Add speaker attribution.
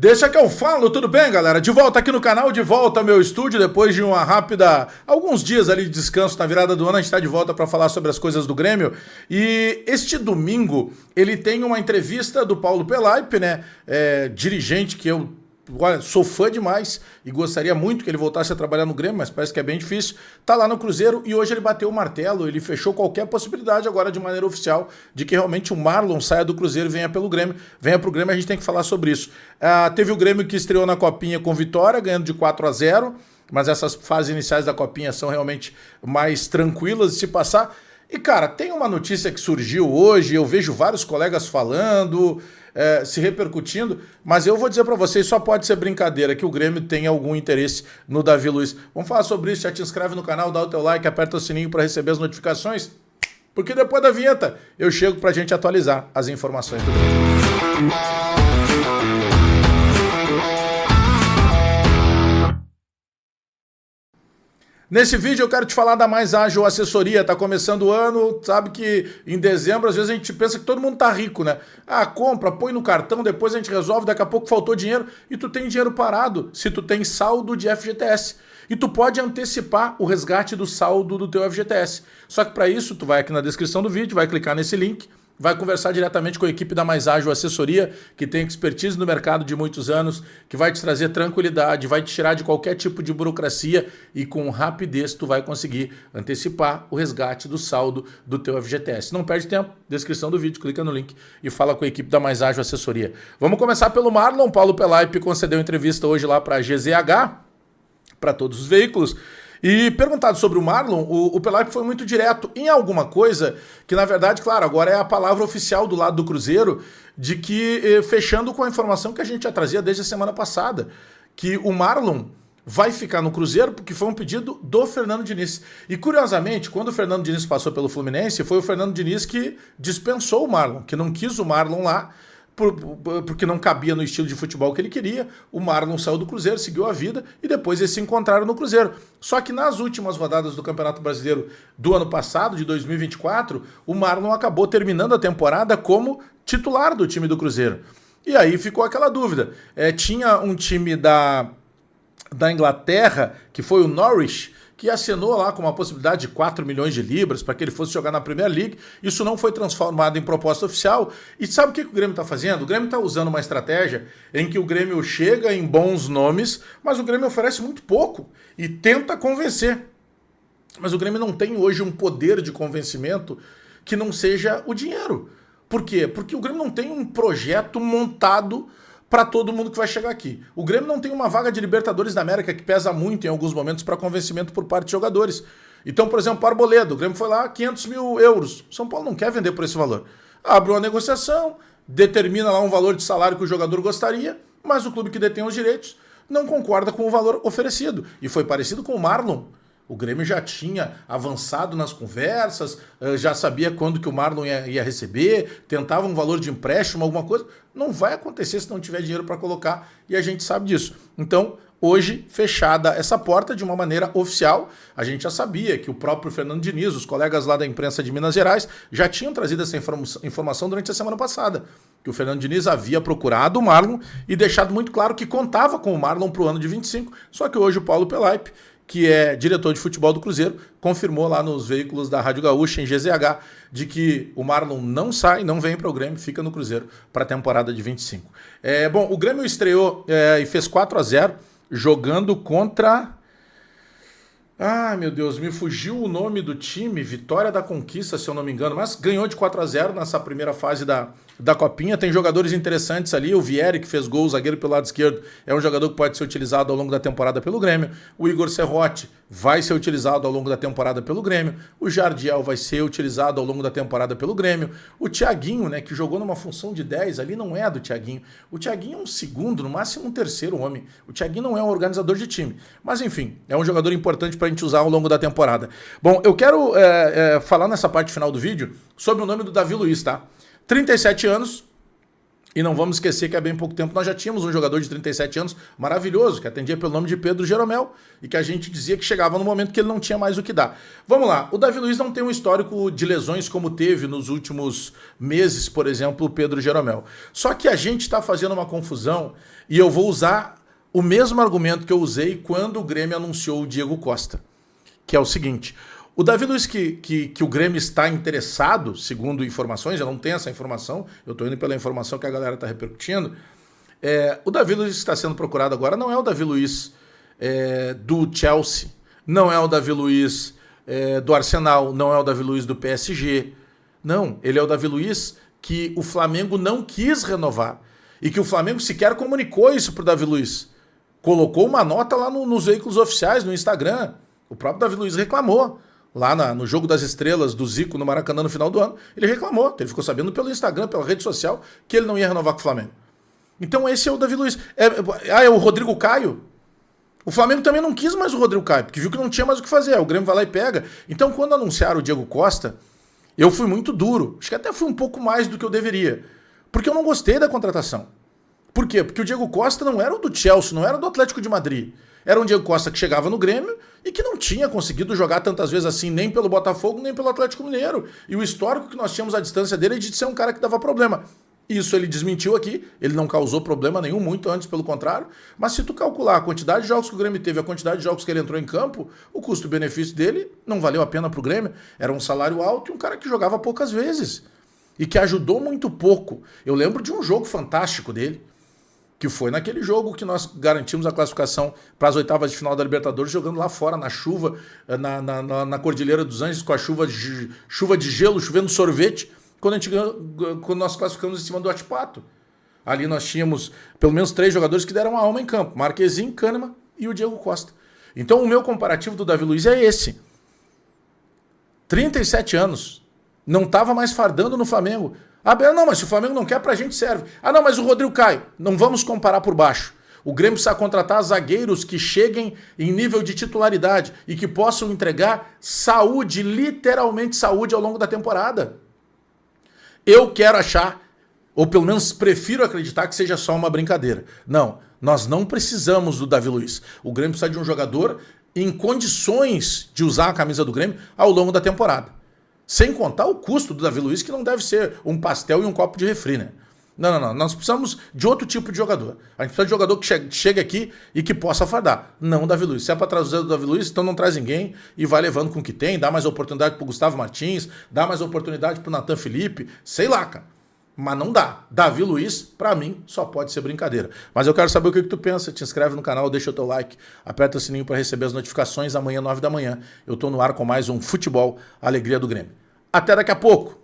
Speaker 1: Deixa que eu falo, tudo bem, galera? De volta aqui no canal, de volta ao meu estúdio, depois de uma rápida, alguns dias ali de descanso na virada do ano, a gente está de volta para falar sobre as coisas do Grêmio. E este domingo, ele tem uma entrevista do Paulo Pelaip, né? Dirigente que eu sou fã demais e gostaria muito que ele voltasse a trabalhar no Grêmio, mas parece que é bem difícil. Tá lá no Cruzeiro e hoje ele bateu o martelo, ele fechou qualquer possibilidade agora de maneira oficial de que realmente o Marlon saia do Cruzeiro e venha pelo Grêmio. Venha pro Grêmio, a gente tem que falar sobre isso. Teve o Grêmio que estreou na Copinha com vitória, ganhando de 4-0, mas essas fases iniciais da Copinha são realmente mais tranquilas de se passar. E, cara, tem uma notícia que surgiu hoje, eu vejo vários colegas falando, se repercutindo, mas eu vou dizer pra vocês, só pode ser brincadeira que o Grêmio tem algum interesse no Davi Luiz. Vamos falar sobre isso, já te inscreve no canal, dá o teu like, aperta o sininho para receber as notificações, porque depois da vinheta eu chego pra gente atualizar as informações do Grêmio. Nesse vídeo eu quero te falar da Mais Ágil Assessoria. Tá começando o ano, sabe que em dezembro às vezes a gente pensa que todo mundo tá rico, né? Compra, põe no cartão, depois a gente resolve, daqui a pouco faltou dinheiro e tu tem dinheiro parado se tu tem saldo de FGTS. E tu pode antecipar o resgate do saldo do teu FGTS. Só que para isso tu vai aqui na descrição do vídeo, vai clicar nesse link, vai conversar diretamente com a equipe da Mais Ágil Assessoria, que tem expertise no mercado de muitos anos, que vai te trazer tranquilidade, vai te tirar de qualquer tipo de burocracia e com rapidez tu vai conseguir antecipar o resgate do saldo do teu FGTS. Não perde tempo, descrição do vídeo, clica no link e fala com a equipe da Mais Ágil Assessoria. Vamos começar pelo Marlon. Paulo Pelaip concedeu entrevista hoje lá para a GZH, para todos os veículos. E perguntado sobre o Marlon, o Pelaip foi muito direto em alguma coisa que, na verdade, claro, agora é a palavra oficial do lado do Cruzeiro, de que, fechando com a informação que a gente já trazia desde a semana passada, que o Marlon vai ficar no Cruzeiro porque foi um pedido do Fernando Diniz. E, curiosamente, quando o Fernando Diniz passou pelo Fluminense, foi o Fernando Diniz que dispensou o Marlon, que não quis o Marlon lá, porque não cabia no estilo de futebol que ele queria. O Marlon saiu do Cruzeiro, seguiu a vida e depois eles se encontraram no Cruzeiro. Só que nas últimas rodadas do Campeonato Brasileiro do ano passado, de 2024, o Marlon acabou terminando a temporada como titular do time do Cruzeiro. E aí ficou aquela dúvida. Tinha um time da Inglaterra, que foi o Norwich, que assinou lá com uma possibilidade de 4 milhões de libras para que ele fosse jogar na Premier League. Isso não foi transformado em proposta oficial. E sabe o que o Grêmio está fazendo? O Grêmio está usando uma estratégia em que o Grêmio chega em bons nomes, mas o Grêmio oferece muito pouco e tenta convencer. Mas o Grêmio não tem hoje um poder de convencimento que não seja o dinheiro. Por quê? Porque o Grêmio não tem um projeto montado para todo mundo que vai chegar aqui. O Grêmio não tem uma vaga de Libertadores da América que pesa muito em alguns momentos para convencimento por parte de jogadores. Então, por exemplo, o Arboleda, o Grêmio foi lá, 500 mil euros. O São Paulo não quer vender por esse valor. Abre uma negociação, determina lá um valor de salário que o jogador gostaria, mas o clube que detém os direitos não concorda com o valor oferecido. E foi parecido com o Marlon. O Grêmio já tinha avançado nas conversas, já sabia quando que o Marlon ia receber, tentava um valor de empréstimo, alguma coisa. Não vai acontecer se não tiver dinheiro para colocar e a gente sabe disso. Então, hoje, fechada essa porta de uma maneira oficial, a gente já sabia que o próprio Fernando Diniz, os colegas lá da imprensa de Minas Gerais, já tinham trazido essa informação durante a semana passada, que o Fernando Diniz havia procurado o Marlon e deixado muito claro que contava com o Marlon para o ano de 25, só que hoje o Paulo Pelaip, que é diretor de futebol do Cruzeiro, confirmou lá nos veículos da Rádio Gaúcha, em GZH, de que o Marlon não sai, não vem para o Grêmio, fica no Cruzeiro para a temporada de 25. Bom, o Grêmio estreou e fez 4-0, jogando contra... meu Deus, me fugiu o nome do time, Vitória da Conquista, se eu não me engano, mas ganhou de 4-0 nessa primeira fase da Copinha. Tem jogadores interessantes ali, o Vieri, que fez gol, zagueiro pelo lado esquerdo, é um jogador que pode ser utilizado ao longo da temporada pelo Grêmio. O Igor Serrote vai ser utilizado ao longo da temporada pelo Grêmio. O Jardiel vai ser utilizado ao longo da temporada pelo Grêmio. O Thiaguinho, né, que jogou numa função de 10, ali não é do Thiaguinho. O Thiaguinho é um segundo, no máximo um terceiro homem. O Thiaguinho não é um organizador de time. Mas enfim, é um jogador importante para a gente usar ao longo da temporada. Bom, eu quero falar nessa parte final do vídeo sobre o nome do Davi Luiz, tá? 37 anos, E não vamos esquecer que há bem pouco tempo nós já tínhamos um jogador de 37 anos maravilhoso, que atendia pelo nome de Pedro Jeromel, e que a gente dizia que chegava no momento que ele não tinha mais o que dar. Vamos lá, o Davi Luiz não tem um histórico de lesões como teve nos últimos meses, por exemplo, o Pedro Jeromel. Só que a gente está fazendo uma confusão, e eu vou usar o mesmo argumento que eu usei quando o Grêmio anunciou o Diego Costa, que é o seguinte: o Davi Luiz que o Grêmio está interessado, segundo informações, eu não tenho essa informação, eu estou indo pela informação que a galera está repercutindo, o Davi Luiz que está sendo procurado agora não é o Davi Luiz do Chelsea, não é o Davi Luiz do Arsenal, não é o Davi Luiz do PSG, não, ele é o Davi Luiz que o Flamengo não quis renovar e que o Flamengo sequer comunicou isso para o Davi Luiz. Colocou uma nota lá nos veículos oficiais, no Instagram, o próprio Davi Luiz reclamou. Lá no Jogo das Estrelas do Zico no Maracanã no final do ano, ele reclamou, ele ficou sabendo pelo Instagram, pela rede social, que ele não ia renovar com o Flamengo. Então esse é o Davi Luiz. É o Rodrigo Caio? O Flamengo também não quis mais o Rodrigo Caio, porque viu que não tinha mais o que fazer, o Grêmio vai lá e pega. Então quando anunciaram o Diego Costa, eu fui muito duro, acho que até fui um pouco mais do que eu deveria, porque eu não gostei da contratação. Por quê? Porque o Diego Costa não era o do Chelsea, não era do Atlético de Madrid. Era um Diego Costa que chegava no Grêmio e que não tinha conseguido jogar tantas vezes assim, nem pelo Botafogo, nem pelo Atlético Mineiro. E o histórico que nós tínhamos à distância dele é de ser um cara que dava problema. Isso ele desmentiu aqui, ele não causou problema nenhum, muito antes, pelo contrário. Mas se tu calcular a quantidade de jogos que o Grêmio teve, a quantidade de jogos que ele entrou em campo, o custo-benefício dele não valeu a pena pro Grêmio. Era um salário alto e um cara que jogava poucas vezes. E que ajudou muito pouco. Eu lembro de um jogo fantástico dele, que foi naquele jogo que nós garantimos a classificação para as oitavas de final da Libertadores, jogando lá fora, na chuva, na Cordilheira dos Anjos, com a chuva de gelo, chovendo sorvete, quando nós classificamos em cima do Atipato. Ali nós tínhamos pelo menos 3 jogadores que deram a alma em campo: Marquezinho, Kahneman e o Diego Costa. Então o meu comparativo do Davi Luiz é esse. 37 anos, não estava mais fardando no Flamengo. Ah, não, mas se o Flamengo não quer, pra gente serve. Ah, não, mas o Rodrigo Caio. Não vamos comparar por baixo. O Grêmio precisa contratar zagueiros que cheguem em nível de titularidade e que possam entregar saúde, literalmente saúde, ao longo da temporada. Eu quero achar, ou pelo menos prefiro acreditar, que seja só uma brincadeira. Não, nós não precisamos do Davi Luiz. O Grêmio precisa de um jogador em condições de usar a camisa do Grêmio ao longo da temporada. Sem contar o custo do Davi Luiz, que não deve ser um pastel e um copo de refri, né? Não. Nós precisamos de outro tipo de jogador. A gente precisa de jogador que chegue aqui e que possa fardar. Não o Davi Luiz. Se é para trazer o Davi Luiz, então não traz ninguém e vai levando com o que tem. Dá mais oportunidade pro Gustavo Martins, dá mais oportunidade pro Nathan Felipe. Sei lá, cara. Mas não dá. Davi Luiz, pra mim, só pode ser brincadeira. Mas eu quero saber o que tu pensa. Te inscreve no canal, deixa o teu like, aperta o sininho para receber as notificações. Amanhã, 9 da manhã, eu tô no ar com mais um Futebol Alegria do Grêmio. Até daqui a pouco.